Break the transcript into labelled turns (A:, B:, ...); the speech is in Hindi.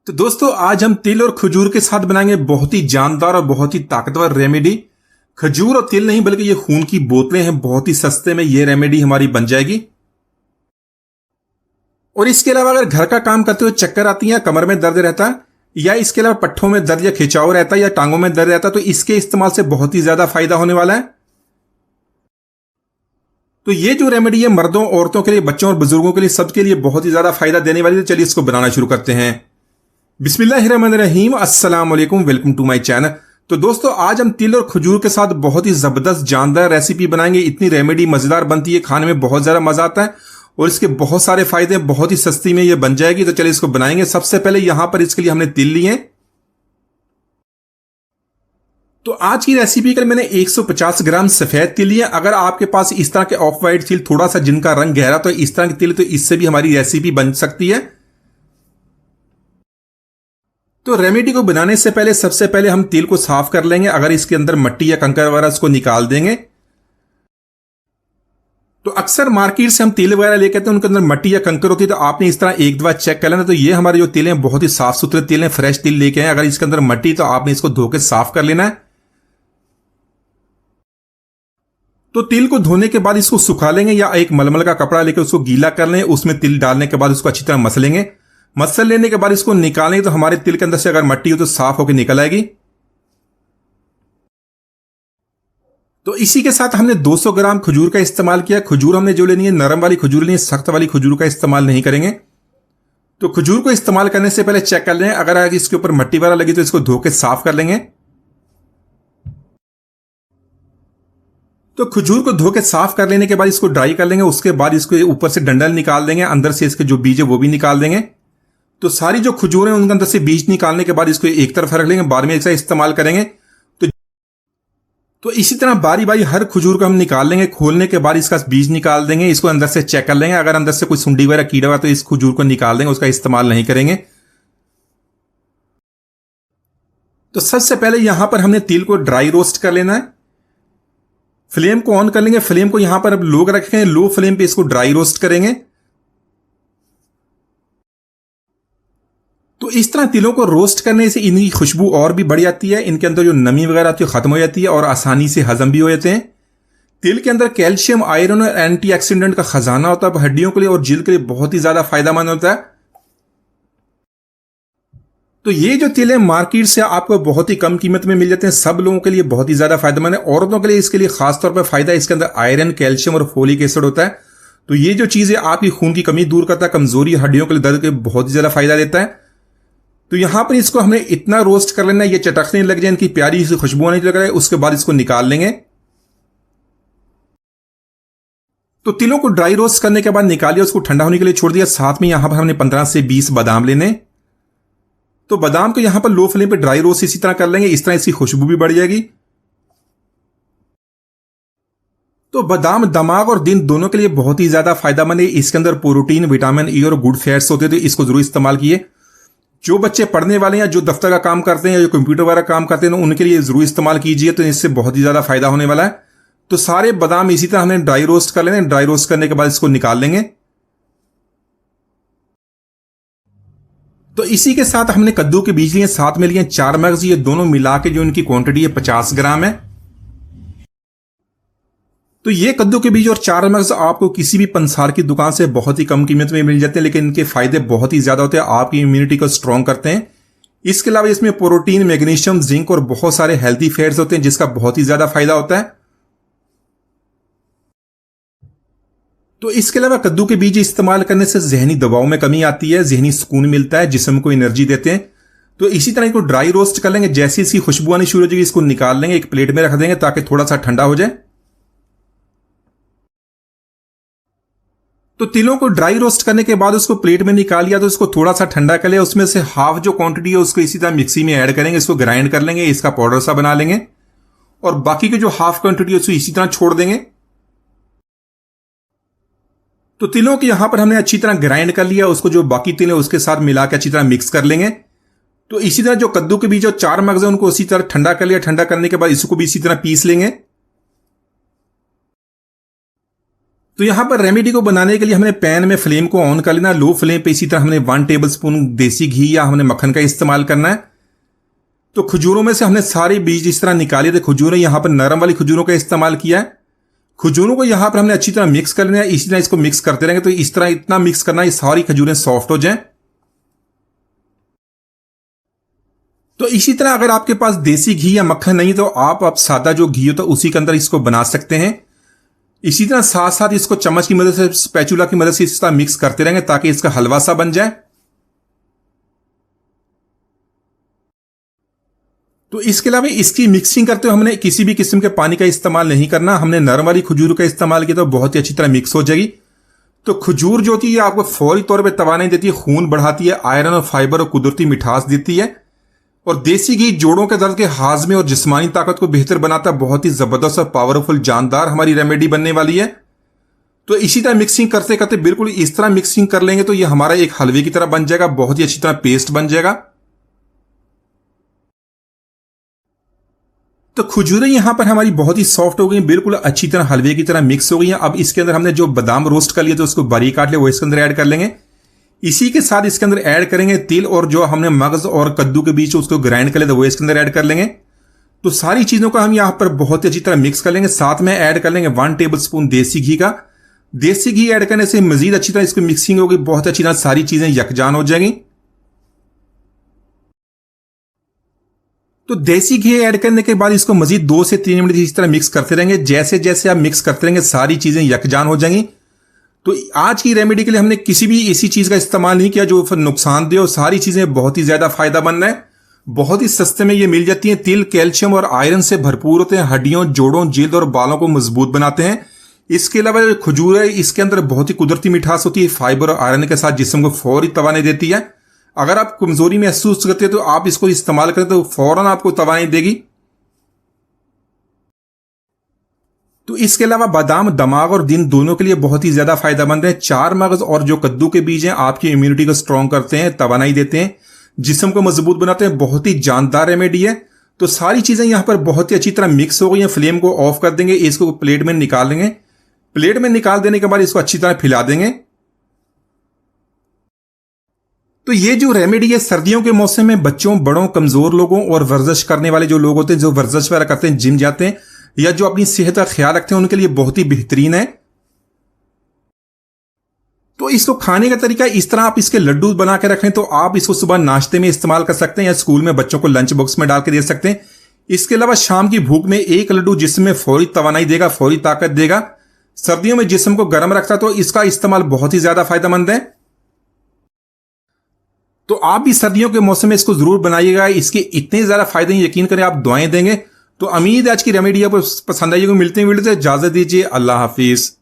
A: तो दोस्तों आज हम तिल और खजूर के साथ बनाएंगे बहुत ही जानदार और बहुत ही ताकतवर रेमेडी। खजूर और तिल नहीं बल्कि ये खून की बोतलें हैं, बहुत ही सस्ते में ये रेमेडी हमारी बन जाएगी। और इसके अलावा अगर घर का काम करते हुए चक्कर आती है, कमर में दर्द रहता है, या इसके अलावा पट्ठों में दर्द या खिंचाव रहता है या टांगों में दर्द रहता है, तो इसके इस्तेमाल से बहुत ही ज्यादा फायदा होने वाला है। तो ये जो रेमेडी है मर्दों, औरतों के लिए, बच्चों और बुजुर्गों के लिए, सबके लिए बहुत ही ज्यादा फायदा देने वाली है। चलिए इसको बनाना शुरू करते हैं। बिस्मिल्लाहिर्रहमानिर्रहीम, अस्सलाम वालेकुम, वेलकम टू माय चैनल। तो दोस्तों आज हम तिल और खजूर के साथ बहुत ही जबरदस्त जानदार रेसिपी बनाएंगे। इतनी रेमेडी मजेदार बनती है, खाने में बहुत ज्यादा मजा आता है और इसके बहुत सारे फायदे, बहुत ही सस्ती में ये बन जाएगी। तो चलिए इसको बनाएंगे। सबसे पहले यहां पर इसके लिए हमने तिल लिए। तो आज की रेसिपी के लिए मैंने 150 ग्राम सफेद तिल लिए। अगर आपके पास इस तरह के ऑफ वाइट तिल, थोड़ा सा जिनका रंग गहरा, तो इस तरह के तिल, तो इससे भी हमारी रेसिपी बन सकती है। तो रेमेडी को बनाने से पहले सबसे पहले हम तिल को साफ कर लेंगे। अगर इसके अंदर मिट्टी या कंकर वगैरह उसको निकाल देंगे। तो अक्सर मार्केट से हम तिल वगैरह लेके आते हैं, उनके अंदर मिट्टी या कंकर होती है, तो आपने इस तरह एक दो बार चेक कर लेना। तो ये हमारे जो तिल हैं बहुत ही साफ सुथरे तिल हैं, फ्रेश तिल लेके आए। अगर इसके अंदर मिट्टी, तो आपने इसको धो के साफ कर लेना है। तो तिल को धोने के बाद इसको सुखा लेंगे या एक मलमल का कपड़ा लेकर उसको गीला कर लें। उसमें तिल डालने के बाद उसको अच्छी तरह मसलेंगे। मसल लेने के बाद इसको निकालेंगे तो हमारे तिल के अंदर से अगर मिट्टी हो तो साफ होकर निकल आएगी। तो इसी के साथ हमने 200 ग्राम खजूर का इस्तेमाल किया। खजूर हमने जो लेनी है नरम वाली खजूर लेनी है, सख्त वाली खजूर का इस्तेमाल नहीं करेंगे। तो खजूर को इस्तेमाल करने से पहले चेक कर लें, अगर इसके ऊपर मिट्टी वगैरह लगी तो इसको धो के साफ कर लेंगे। तो खजूर को धो के साफ कर लेने के बाद इसको ड्राई कर लेंगे। उसके बाद इसको ऊपर से डंडल निकाल देंगे, अंदर से इसके जो बीज है वो भी निकाल देंगे। तो सारी जो खजूर है उनके अंदर से बीज निकालने के बाद इसको एक तरफ रख लेंगे, बाद में ऐसा इस्तेमाल करेंगे। तो इसी तरह बारी बारी हर खजूर को हम निकाल लेंगे। खोलने के बाद इसका बीज निकाल देंगे, इसको अंदर से चेक कर लेंगे। अगर अंदर से कोई सुंडी वगैरह कीड़ा हुआ तो इस खजूर को निकाल देंगे, उसका इस्तेमाल नहीं करेंगे। तो सबसे पहले यहां पर हमने तिल को ड्राई रोस्ट कर लेना है। फ्लेम को ऑन कर लेंगे। फ्लेम को यहां पर अब लो रखेंगे, लो फ्लेम पे इसको ड्राई रोस्ट करेंगे। तो इस तरह तिलों को रोस्ट करने से इनकी खुशबू और भी बढ़ जाती है, इनके अंदर जो नमी वगैरह आती है खत्म हो जाती है और आसानी से हजम भी हो जाते हैं। तिल के अंदर कैल्शियम, आयरन और एंटीऑक्सीडेंट का खजाना होता है, हड्डियों के लिए और जिल्द के लिए बहुत ही ज्यादा फायदेमंद होता है। तो ये जो तिल है मार्केट से आपको बहुत ही कम कीमत में मिल जाते हैं, सब लोगों के लिए बहुत ही ज्यादा फायदेमंद है। औरतों के लिए इसके लिए खासतौर पर फायदा है, इसके अंदर आयरन, कैल्शियम और फोलिक एसिड होता है। तो ये जो चीज है आपकी खून की कमी दूर करता है, कमजोरी, हड्डियों के लिए दर्द के बहुत ही ज्यादा फायदा देता है। तो यहां पर इसको हमने इतना रोस्ट कर लेना है ये चटकने लग जाए, इनकी प्यारी सी खुशबू आने लग रहा है। उसके बाद इसको निकाल लेंगे। तो तिलों को ड्राई रोस्ट करने के बाद निकालिए, उसको ठंडा होने के लिए छोड़ दिया। साथ में यहां पर हमने 15 से 20 बादाम लेने। तो बादाम को यहां पर लो फ्लेम पे ड्राई रोस्ट इसी तरह कर लेंगे, इस तरह इसकी खुशबू भी बढ़ जाएगी। तो बादाम दिमाग और दिन दोनों के लिए बहुत ही ज्यादा फायदेमंद है। इसके अंदर प्रोटीन, विटामिन ई और गुड फैट्स होते हैं, तो इसको जरूर इस्तेमाल कीजिए। जो बच्चे पढ़ने वाले हैं, जो दफ्तर का काम करते हैं या जो कंप्यूटर वगैरह काम करते हैं, उनके लिए जरूर इस्तेमाल कीजिए, तो इससे बहुत ही ज्यादा फायदा होने वाला है। तो सारे बादाम इसी तरह हमने ड्राई रोस्ट कर लेंगे। ड्राई रोस्ट करने के बाद इसको निकाल लेंगे। तो इसी के साथ हमने कद्दू के बीज लिए, साथ में लिए 4 मगज। ये दोनों मिला के जो इनकी क्वांटिटी है 50 ग्राम है। तो ये कद्दू के बीज और 4 मगज आपको किसी भी पंसार की दुकान से बहुत ही कम कीमत में मिल जाते हैं, लेकिन इनके फायदे बहुत ही ज्यादा होते हैं, आपकी इम्यूनिटी को स्ट्रांग करते हैं। इसके अलावा इसमें प्रोटीन, मैग्नीशियम, जिंक और बहुत सारे हेल्थी फैट्स होते हैं, जिसका बहुत ही ज्यादा फायदा होता है। तो इसके अलावा कद्दू के बीज इस्तेमाल करने से जहनी दबाव में कमी आती है, जहनी सुकून मिलता है, जिस्म को एनर्जी देते हैं। तो इसी तरह इसको ड्राई रोस्ट कर लेंगे। जैसे इसकी खुशबू आनी शुरू हो जाएगी, इसको निकाल लेंगे, एक प्लेट में रख देंगे ताकि थोड़ा सा ठंडा हो जाए। तो तिलों को ड्राई रोस्ट करने के बाद उसको प्लेट में निकाल लिया, तो उसको थोड़ा सा ठंडा कर लिया। उसमें से हाफ जो क्वांटिटी है उसको इसी तरह मिक्सी में ऐड करेंगे, इसको ग्राइंड कर लेंगे, इसका पाउडर सा बना लेंगे। और बाकी की जो हाफ क्वांटिटी है उसको इसी तरह छोड़ देंगे। तो तिलों को यहां पर हमने अच्छी तरह ग्राइंड कर लिया, उसको जो बाकी तिल है उसके साथ मिला के अच्छी तरह मिक्स कर लेंगे। तो इसी तरह जो कद्दू के बीज और 4 मगज है उनको इसी तरह ठंडा कर लिया। ठंडा करने के बाद इसको भी इसी तरह पीस लेंगे। तो यहां पर रेमेडी को बनाने के लिए हमने पैन में फ्लेम को ऑन कर लेना, लो फ्लेम पे। इसी तरह हमने 1 टेबलस्पून देसी घी या हमने मक्खन का इस्तेमाल करना है। तो खजूरों में से हमने सारे बीज इस तरह निकाले थे। खजूरें यहां पर नरम वाली खजूरों का इस्तेमाल किया है। खजूरों को यहां पर हमने अच्छी तरह मिक्स कर लेना है। इसी तरह इसको मिक्स करते रहेंगे तो इस तरह इतना मिक्स करना है सारी खजूरें सॉफ्ट हो जाएं। तो इसी तरह अगर आपके पास देसी घी या मक्खन नहीं तो आप सादा जो घी होता है उसी के अंदर इसको बना सकते हैं। इसी तरह साथ साथ इसको चम्मच की मदद से, स्पैचुला की मदद से इस तरह मिक्स करते रहेंगे ताकि इसका हलवा सा बन जाए। तो इसके अलावा इसकी मिक्सिंग करते हुए हमने किसी भी किस्म के पानी का इस्तेमाल नहीं करना। हमने नरम वाली खजूर का इस्तेमाल किया तो बहुत ही अच्छी तरह मिक्स हो जाएगी। तो खजूर जो होती है आपको फौरी तौर पे तवानाई देती है, खून बढ़ाती है, आयरन और फाइबर और कुदरती मिठास देती है। और देसी घी जोड़ों के दर्द के हाजमे और जिस्मानी ताकत को बेहतर बनाता है। बहुत ही जबरदस्त और पावरफुल जानदार हमारी रेमेडी बनने वाली है। तो इसी तरह मिक्सिंग करते करते बिल्कुल इस तरह मिक्सिंग कर लेंगे तो ये हमारा एक हलवे की तरह बन जाएगा, बहुत ही अच्छी तरह पेस्ट बन जाएगा। तो खजूरें यहां पर हमारी बहुत ही सॉफ्ट हो गई, बिल्कुल अच्छी तरह हलवे की तरह मिक्स हो गई हैं। अब इसके अंदर हमने जो बादाम रोस्ट कर लिए तो उसको बारीक काट लिया वो इसके अंदर ऐड कर लेंगे। इसी के साथ इसके अंदर ऐड करेंगे तिल, और जो हमने मगज और कद्दू के बीच उसको ग्राइंड कर लिया वो इसके अंदर ऐड कर लेंगे। तो सारी चीजों का हम यहां पर बहुत ही अच्छी तरह मिक्स कर लेंगे। साथ में ऐड कर लेंगे 1 टेबलस्पून देसी घी का। देसी घी ऐड करने से मजीद अच्छी तरह इसकी मिक्सिंग होगी, बहुत अच्छी तरह सारी चीजें यकजान हो जाएंगी। तो देसी घी ऐड करने के बाद इसको मजीद 2 से 3 मिनट इस तरह मिक्स करते रहेंगे। जैसे जैसे आप मिक्स करते रहेंगे सारी चीजें यकजान हो जाएंगी। तो आज की रेमेडी के लिए हमने किसी भी ऐसी चीज का इस्तेमाल नहीं किया जो फिर नुकसानदेह हो। सारी चीजें बहुत ही ज्यादा फायदेमंद है, बहुत ही सस्ते में ये मिल जाती हैं। तिल कैल्शियम और आयरन से भरपूर होते हैं, हड्डियों, जोड़ों, जिल्द और बालों को मजबूत बनाते हैं। इसके अलावा खजूर है, इसके अंदर बहुत ही कुदरती मिठास होती है, फाइबर और आयरन के साथ जिस्म को फौरी तवानाई देती है। अगर आप कमजोरी महसूस करते हैं तो आप इसको इस्तेमाल करें तो फौरन आपको तवानाई देगी। तो इसके अलावा बादाम दिमाग और दिन दोनों के लिए बहुत ही ज्यादा फायदेमंद है। 4 मगज और जो कद्दू के बीज हैं आपकी इम्यूनिटी को स्ट्रांग करते हैं, तवानाई देते हैं, जिस्म को मजबूत बनाते हैं। बहुत ही जानदार रेमेडी है। तो सारी चीजें यहां पर बहुत ही अच्छी तरह मिक्स हो गई हैं। फ्लेम को ऑफ कर देंगे, इसको प्लेट में निकाल लेंगे। प्लेट में निकाल देने के बाद इसको अच्छी तरह फैला देंगे। तो ये जो रेमेडी है सर्दियों के मौसम में बच्चों, बड़ों, कमजोर लोगों और वर्जिश करने वाले जो लोग होते हैं, जो वर्जिश वगैरह करते हैं, जिम जाते हैं या जो अपनी सेहत का ख्याल रखते हैं, उनके लिए बहुत ही बेहतरीन है। तो इसको खाने का तरीका इस तरह, आप इसके लड्डू बना के रखें तो आप इसको सुबह नाश्ते में इस्तेमाल कर सकते हैं या स्कूल में बच्चों को लंच बॉक्स में डाल के दे सकते हैं। इसके अलावा शाम की भूख में 1 लड्डू जिसमें फौरी तवानाई देगा, फौरी ताकत देगा, सर्दियों में जिस्म को गर्म रखता है, तो इसका इस्तेमाल बहुत ही ज्यादा फायदेमंद है। तो आप भी सर्दियों के मौसम में इसको जरूर बनाइएगा। इसके इतने ज्यादा फायदे हैं, यकीन करें आप दुआएं देंगे। तो उम्मीद है आज की रेमेडी आपको पसंद आई होगी। मिलते हैं वीडियो से, इजाजत दीजिए, अल्लाह हाफिज।